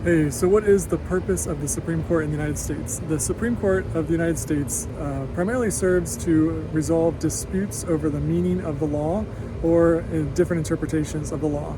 Hey, so what is the purpose of the Supreme Court in the United States? The Supreme Court of the United States primarily serves to resolve disputes over the meaning of the law or different interpretations of the law.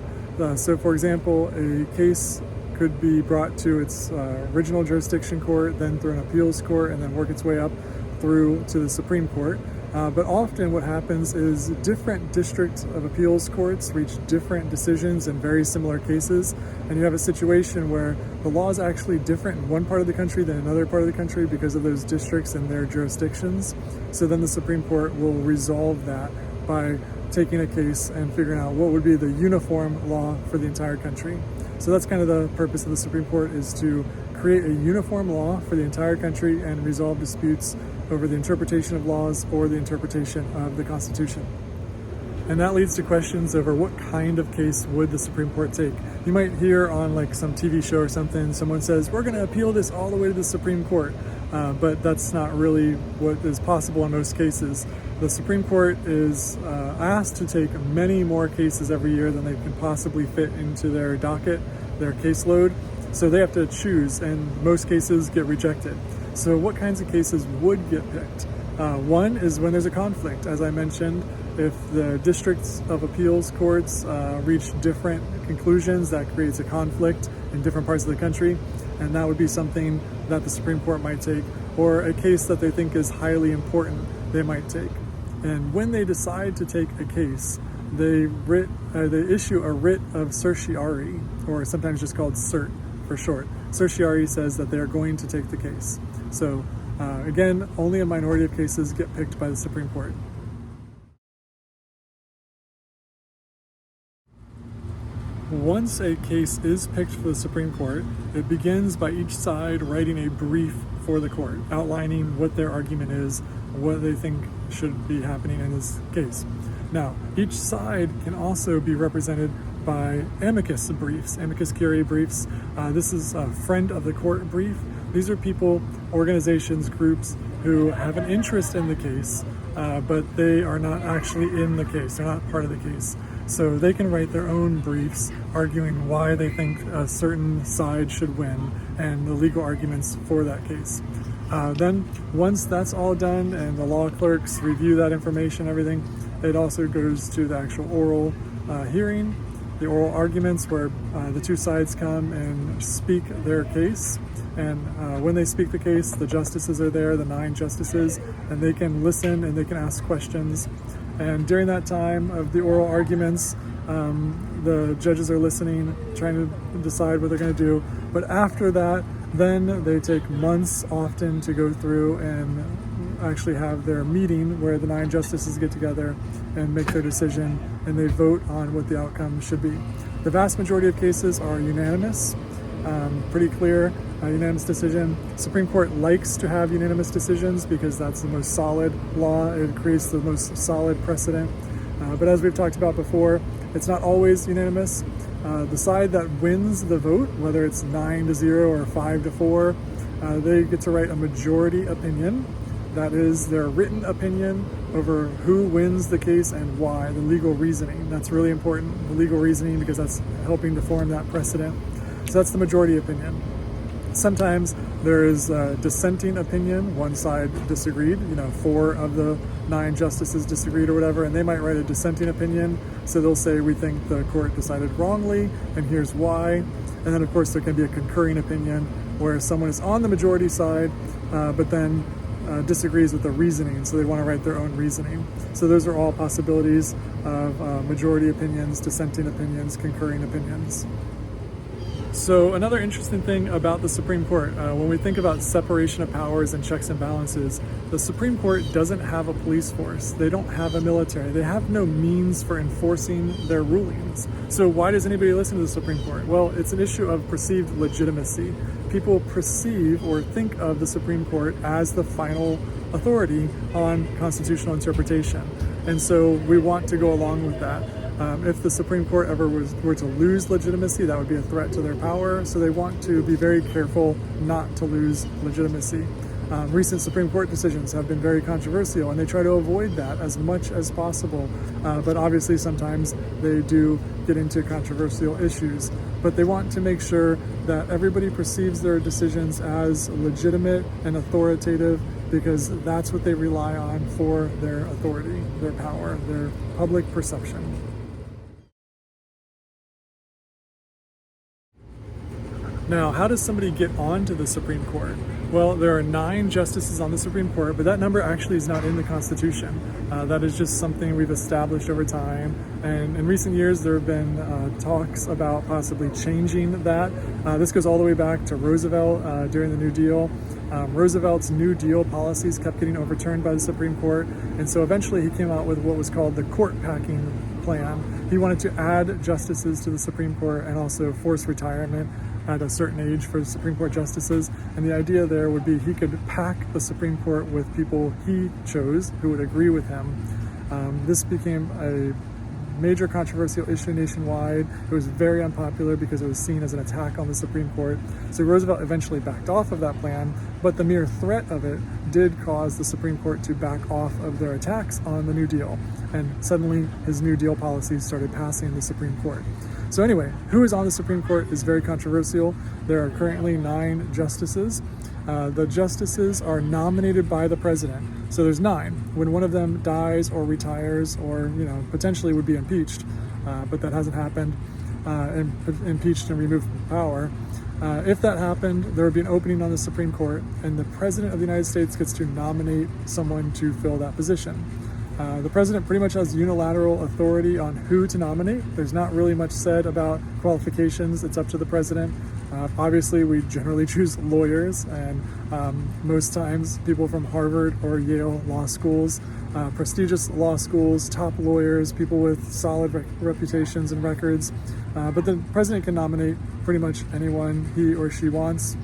So for example, a case could be brought to its original jurisdiction court, then through an appeals court, and then work its way up through to the Supreme Court. But often what happens is different district of appeals courts reach different decisions in very similar cases, and you have a situation where the law is actually different in one part of the country than another part of the country because of those districts and their jurisdictions. So then the Supreme Court will resolve that by taking a case and figuring out what would be the uniform law for the entire country. So that's kind of the purpose of the Supreme Court, is to create a uniform law for the entire country and resolve disputes over the interpretation of laws or the interpretation of the Constitution. And that leads to questions over what kind of case would the Supreme Court take. You might hear on like some TV show or something, someone says, we're going to appeal this all the way to the Supreme Court. But that's not really what is possible in most cases. The Supreme Court is asked to take many more cases every year than they can possibly fit into their docket, their caseload. So they have to choose, and most cases get rejected. So what kinds of cases would get picked? One is when there's a conflict. As I mentioned, if the districts of appeals courts reach different conclusions, that creates a conflict in different parts of the country, and that would be something that the Supreme Court might take, or a case that they think is highly important they might take. And when they decide to take a case, they issue a writ of certiorari, or sometimes just called cert for short. Certiorari says that they are going to take the case. So again, only a minority of cases get picked by the Supreme Court. Once a case is picked for the Supreme Court, it begins by each side writing a brief for the court, outlining what their argument is, what they think should be happening in this case. Now, each side can also be represented by amicus briefs, amicus curiae briefs. This is a friend of the court brief. These are people, organizations, groups who have an interest in the case, but they are not actually in the case. They're not part of the case. So they can write their own briefs arguing why they think a certain side should win and the legal arguments for that case. Then once that's all done and the law clerks review that information, everything, it also goes to the actual oral hearing, the oral arguments where the two sides come and speak their case. And when they speak the case, the justices are there, the 9 justices, and they can listen and they can ask questions. And during that time of the oral arguments, the judges are listening, trying to decide what they're going to do. But after that, then they take months often to go through and actually have their meeting where the 9 justices get together and make their decision, and they vote on what the outcome should be. The vast majority of cases are unanimous, pretty clear, unanimous decision. Supreme Court likes to have unanimous decisions because that's the most solid law. It creates the most solid precedent. But as we've talked about before, it's not always unanimous. The side that wins the vote, whether it's 9-0 or 5-4, they get to write a majority opinion. That is their written opinion over who wins the case and why, the legal reasoning. That's really important, the legal reasoning, because that's helping to form that precedent. So that's the majority opinion. Sometimes there is a dissenting opinion. One side disagreed, 4 of the 9 justices disagreed or whatever, and they might write a dissenting opinion. So they'll say, we think the court decided wrongly, and here's why. And then of course there can be a concurring opinion where someone is on the majority side, but then disagrees with the reasoning, so they want to write their own reasoning. So those are all possibilities of majority opinions, dissenting opinions, concurring opinions. So another interesting thing about the Supreme Court, when we think about separation of powers and checks and balances, the Supreme Court doesn't have a police force. They don't have a military. They have no means for enforcing their rulings. So why does anybody listen to the Supreme Court? Well, it's an issue of perceived legitimacy. People perceive or think of the Supreme Court as the final authority on constitutional interpretation. And so we want to go along with that. If the Supreme Court ever were to lose legitimacy, that would be a threat to their power. So they want to be very careful not to lose legitimacy. Recent Supreme Court decisions have been very controversial, and they try to avoid that as much as possible. But obviously sometimes they do get into controversial issues. but they want to make sure that everybody perceives their decisions as legitimate and authoritative, because that's what they rely on for their authority, their power, their public perception. Now, how does somebody get onto the Supreme Court? Well, there are 9 justices on the Supreme Court, but that number actually is not in the Constitution. That is just something we've established over time. And in recent years, there have been talks about possibly changing that. This goes all the way back to Roosevelt during the New Deal. Roosevelt's New Deal policies kept getting overturned by the Supreme Court, and so eventually he came out with what was called the court packing plan. He wanted to add justices to the Supreme Court and also force retirement at a certain age for Supreme Court justices, and the idea there would be he could pack the Supreme Court with people he chose who would agree with him. This became a major controversial issue nationwide. It was very unpopular because it was seen as an attack on the Supreme Court. So Roosevelt eventually backed off of that plan, but the mere threat of it did cause the Supreme Court to back off of their attacks on the New Deal. And suddenly his New Deal policies started passing the Supreme Court. So anyway, who is on the Supreme Court is very controversial. There are currently 9 justices. The justices are nominated by the president. So there's 9. When one of them dies or retires or, potentially would be impeached, but that hasn't happened, impeached and removed from power. If that happened, there would be an opening on the Supreme Court, and the president of the United States gets to nominate someone to fill that position. The president pretty much has unilateral authority on who to nominate. There's not really much said about qualifications. It's up to the president. Obviously, we generally choose lawyers, and most times people from Harvard or Yale law schools, prestigious law schools, top lawyers, people with solid reputations and records. But the president can nominate pretty much anyone he or she wants.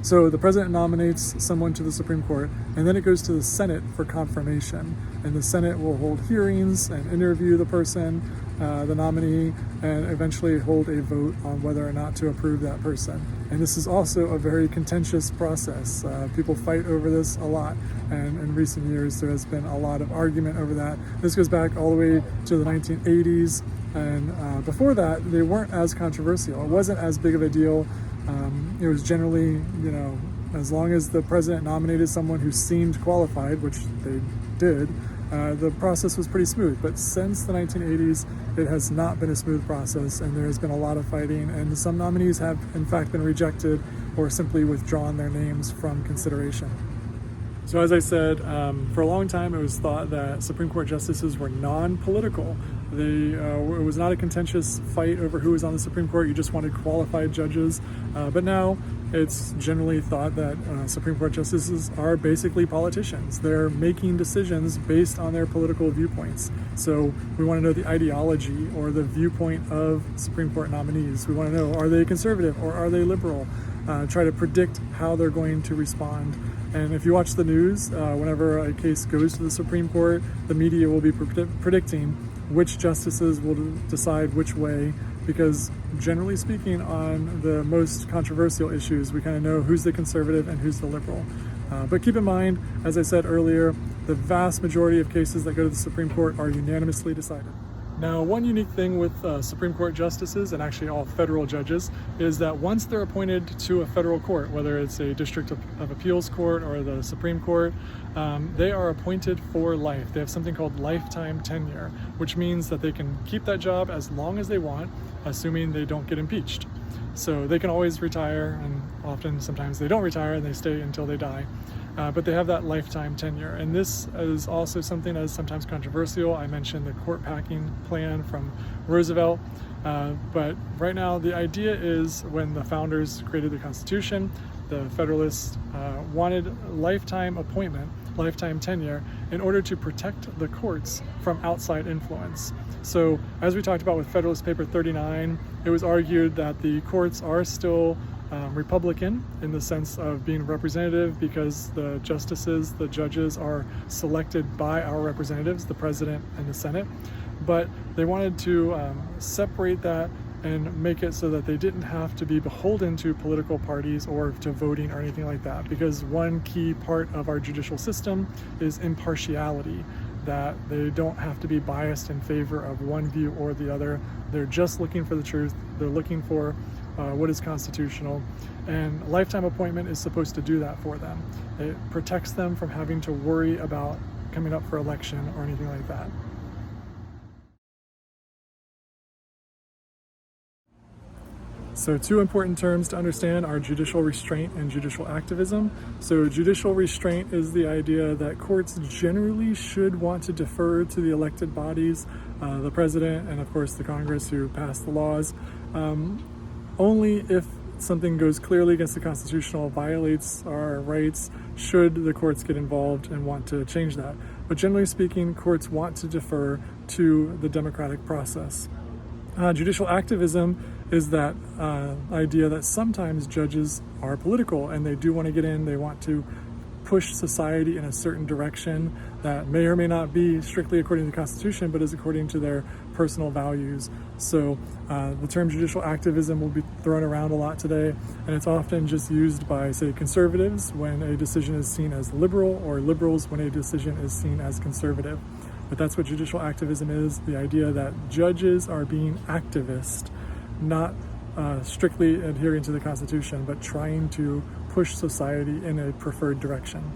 So the president nominates someone to the Supreme Court, and then it goes to the Senate for confirmation. And the Senate will hold hearings and interview the person, the nominee, and eventually hold a vote on whether or not to approve that person. And this is also a very contentious process. People fight over this a lot, and in recent years there has been a lot of argument over that. This goes back all the way to the 1980s, and before that they weren't as controversial. It wasn't as big of a deal. It was generally, as long as the president nominated someone who seemed qualified, which they did, the process was pretty smooth. But since the 1980s, it has not been a smooth process, and there has been a lot of fighting, and some nominees have in fact been rejected or simply withdrawn their names from consideration. So as I said, for a long time it was thought that Supreme Court justices were non-political. It was not a contentious fight over who was on the Supreme Court. You just wanted qualified judges. But now it's generally thought that Supreme Court justices are basically politicians. They're making decisions based on their political viewpoints. So we want to know the ideology or the viewpoint of Supreme Court nominees. We want to know, are they conservative or are they liberal? Try to predict how they're going to respond. And if you watch the news, whenever a case goes to the Supreme Court, the media will be predicting which justices will decide which way, because generally speaking, on the most controversial issues, we kind of know who's the conservative and who's the liberal. But keep in mind, as I said earlier, the vast majority of cases that go to the Supreme Court are unanimously decided. Now, one unique thing with Supreme Court justices, and actually all federal judges, is that once they're appointed to a federal court, whether it's a District of Appeals court or the Supreme Court, they are appointed for life. They have something called lifetime tenure, which means that they can keep that job as long as they want, assuming they don't get impeached. So they can always retire, and sometimes they don't retire and they stay until they die. But they have that lifetime tenure. And this is also something that is sometimes controversial. I mentioned the court packing plan from Roosevelt. But right now, the idea is when the founders created the Constitution, the Federalists wanted lifetime appointment, lifetime tenure, in order to protect the courts from outside influence. So as we talked about with Federalist Paper 39, it was argued that the courts are still Republican in the sense of being representative, because the justices, the judges, are selected by our representatives, the president and the Senate. But they wanted to separate that and make it so that they didn't have to be beholden to political parties or to voting or anything like that, because one key part of our judicial system is impartiality. that they don't have to be biased in favor of one view or the other. They're just looking for the truth. They're looking for what is constitutional, and a lifetime appointment is supposed to do that for them. It protects them from having to worry about coming up for election or anything like that. So two important terms to understand are judicial restraint and judicial activism. So judicial restraint is the idea that courts generally should want to defer to the elected bodies, the president and of course the Congress who passed the laws, only if something goes clearly against the Constitution or violates our rights should the courts get involved and want to change that. But generally speaking, courts want to defer to the democratic process. Judicial activism is that idea that sometimes judges are political and they do want to get in, they want to push society in a certain direction that may or may not be strictly according to the Constitution, but is according to their personal values. So the term judicial activism will be thrown around a lot today, and it's often just used by, say, conservatives when a decision is seen as liberal, or liberals when a decision is seen as conservative. But that's what judicial activism is, the idea that judges are being activists, not strictly adhering to the Constitution, but trying to push society in a preferred direction.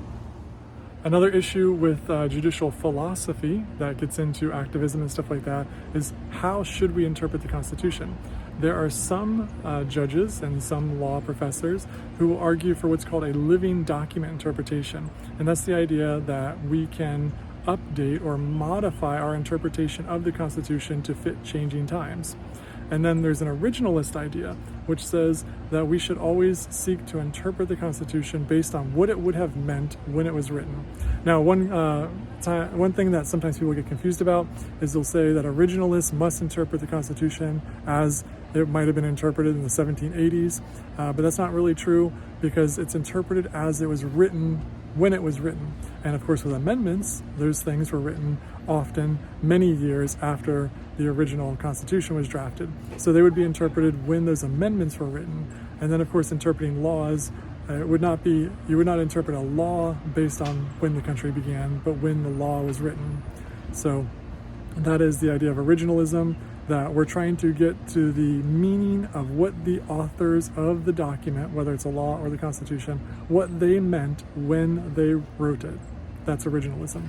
Another issue with judicial philosophy that gets into activism and stuff like that is how should we interpret the Constitution? There are some judges and some law professors who will argue for what's called a living document interpretation. And that's the idea that we can update or modify our interpretation of the Constitution to fit changing times. And then there's an originalist idea, which says that we should always seek to interpret the Constitution based on what it would have meant when it was written. Now, one thing that sometimes people get confused about is they'll say that originalists must interpret the Constitution as it might have been interpreted in the 1780s, but that's not really true, because it's interpreted as it was written when it was written. And of course, with amendments, those things were written often many years after the original Constitution was drafted. So they would be interpreted when those amendments were written. And then of course, interpreting laws, you would not interpret a law based on when the country began, but when the law was written. So that is the idea of originalism, that we're trying to get to the meaning of what the authors of the document, whether it's a law or the Constitution, what they meant when they wrote it. That's originalism.